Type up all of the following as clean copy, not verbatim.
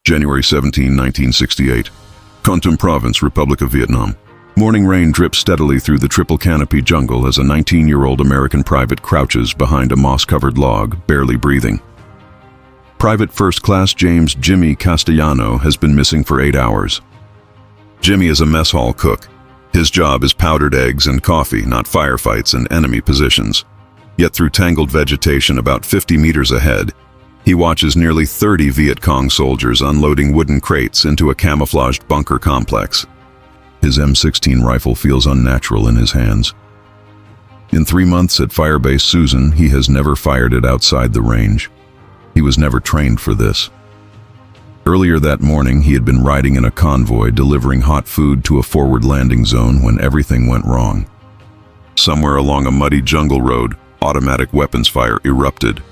January 17, 1968. Con Tum Province, Republic of Vietnam. Morning rain drips steadily through the triple canopy jungle as a 19-year-old American private crouches behind a moss-covered log, barely breathing. Private First Class James Jimmy Castellano has been missing for 8 hours. Jimmy is a mess hall cook. His job is powdered eggs and coffee, not firefights and enemy positions. Yet through tangled vegetation about 50 meters ahead, he watches nearly 30 Viet Cong soldiers unloading wooden crates into a camouflaged bunker complex. His M16 rifle feels unnatural in his hands. In 3 months at Firebase Susan, he has never fired it outside the range. He was never trained for this. Earlier that morning, he had been riding in a convoy delivering hot food to a forward landing zone when everything went wrong. Somewhere along a muddy jungle road, automatic weapons fire erupted.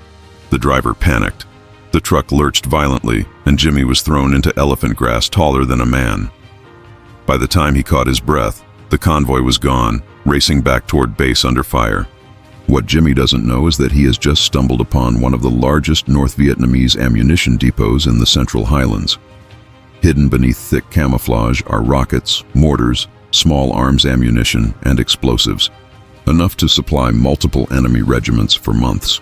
The driver panicked. The truck lurched violently, and Jimmy was thrown into elephant grass taller than a man. By the time he caught his breath, the convoy was gone, racing back toward base under fire. What Jimmy doesn't know is that he has just stumbled upon one of the largest North Vietnamese ammunition depots in the Central Highlands. Hidden beneath thick camouflage are rockets, mortars, small arms ammunition, and explosives, enough to supply multiple enemy regiments for months.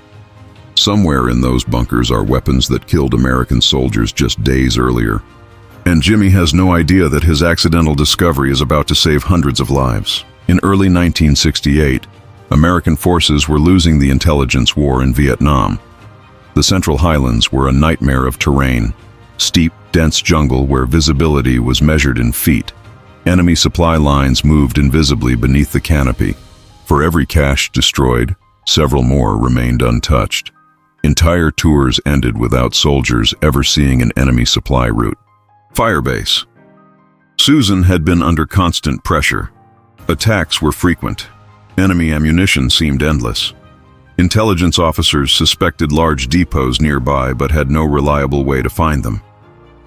Somewhere in those bunkers are weapons that killed American soldiers just days earlier. And Jimmy has no idea that his accidental discovery is about to save hundreds of lives. In early 1968, American forces were losing the intelligence war in Vietnam. The Central Highlands were a nightmare of terrain, steep, dense jungle where visibility was measured in feet. Enemy supply lines moved invisibly beneath the canopy. For every cache destroyed, several more remained untouched. Entire tours ended without soldiers ever seeing an enemy supply route. Firebase. Susan had been under constant pressure. Attacks were frequent. Enemy ammunition seemed endless. Intelligence officers suspected large depots nearby but had no reliable way to find them.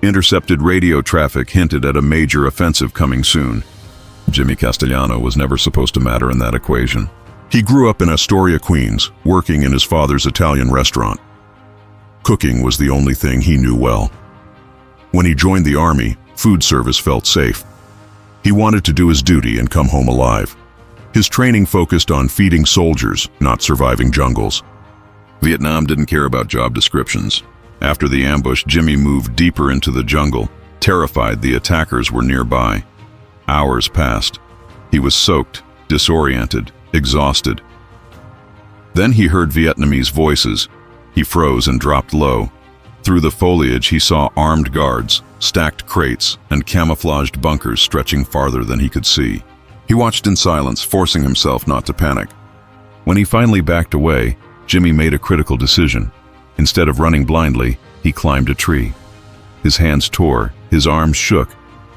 Intercepted radio traffic hinted at a major offensive coming soon. Jimmy Castellano was never supposed to matter in that equation. He grew up in Astoria, Queens, working in his father's Italian restaurant. Cooking was the only thing he knew well. When he joined the army, food service felt safe. He wanted to do his duty and come home alive. His training focused on feeding soldiers, not surviving jungles. Vietnam didn't care about job descriptions. After the ambush, Jimmy moved deeper into the jungle, terrified the attackers were nearby. Hours passed. He was soaked, disoriented, exhausted. Then he heard Vietnamese voices. He froze and dropped low. Through the foliage, he saw armed guards, stacked crates, and camouflaged bunkers stretching farther than he could see. He watched in silence, forcing himself not to panic. When he finally backed away, Jimmy made a critical decision. Instead of running blindly, he climbed a tree. His hands tore, his arms shook,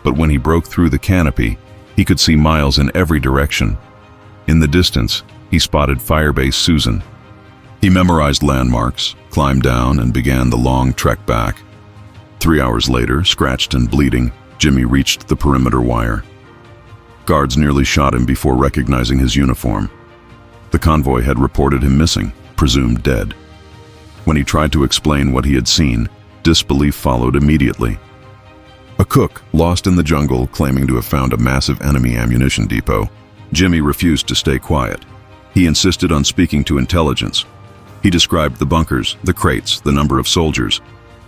but when he broke through the canopy, he could see miles in every direction. In the distance, he spotted Firebase Susan. He memorized landmarks, climbed down, and began the long trek back. 3 hours later, scratched and bleeding, Jimmy reached the perimeter wire. Guards nearly shot him before recognizing his uniform. The convoy had reported him missing, presumed dead. When he tried to explain what he had seen, disbelief followed immediately. A cook, lost in the jungle, claiming to have found a massive enemy ammunition depot. Jimmy refused to stay quiet. He insisted on speaking to intelligence. He described the bunkers, the crates, the number of soldiers.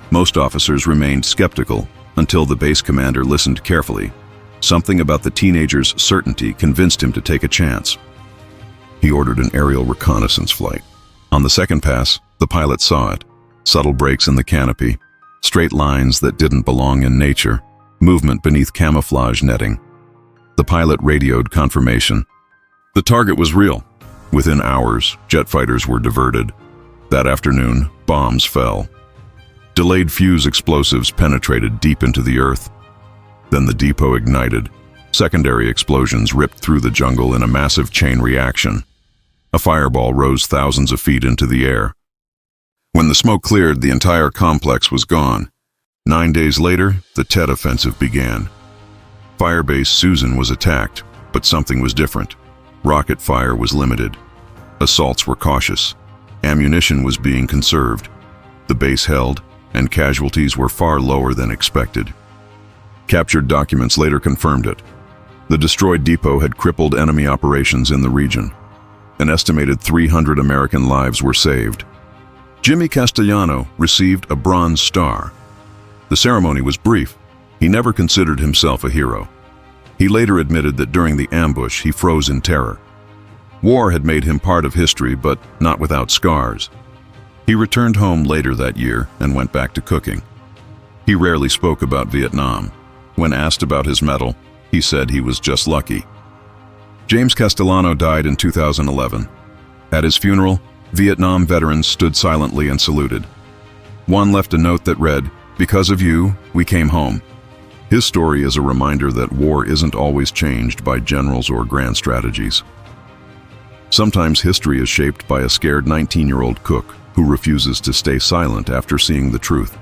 Most officers remained skeptical until the base commander listened carefully. Something about the teenager's certainty convinced him to take a chance. He ordered an aerial reconnaissance flight. On the second pass, the pilot saw it. Subtle breaks in the canopy, straight lines that didn't belong in nature, movement beneath camouflage netting. The pilot radioed confirmation. The target was real. Within hours, jet fighters were diverted. That afternoon, bombs fell. Delayed fuse explosives penetrated deep into the earth. Then the depot ignited. Secondary explosions ripped through the jungle in a massive chain reaction. A fireball rose thousands of feet into the air. When the smoke cleared, the entire complex was gone. 9 days later, the Tet Offensive began. Firebase Susan was attacked, but something was different. Rocket fire was limited. Assaults were cautious. Ammunition was being conserved. The base held, and casualties were far lower than expected. Captured documents later confirmed it. The destroyed depot had crippled enemy operations in the region. An estimated 300 American lives were saved. Jimmy Castellano received a Bronze Star. The ceremony was brief. He never considered himself a hero. He later admitted that during the ambush he froze in terror. War had made him part of history, but not without scars. He returned home later that year and went back to cooking. He rarely spoke about Vietnam. When asked about his medal, he said he was just lucky. James Castellano died in 2011. At his funeral, Vietnam veterans stood silently and saluted. One left a note that read, "Because of you, we came home." His story is a reminder that war isn't always changed by generals or grand strategies. Sometimes history is shaped by a scared 19-year-old cook who refuses to stay silent after seeing the truth.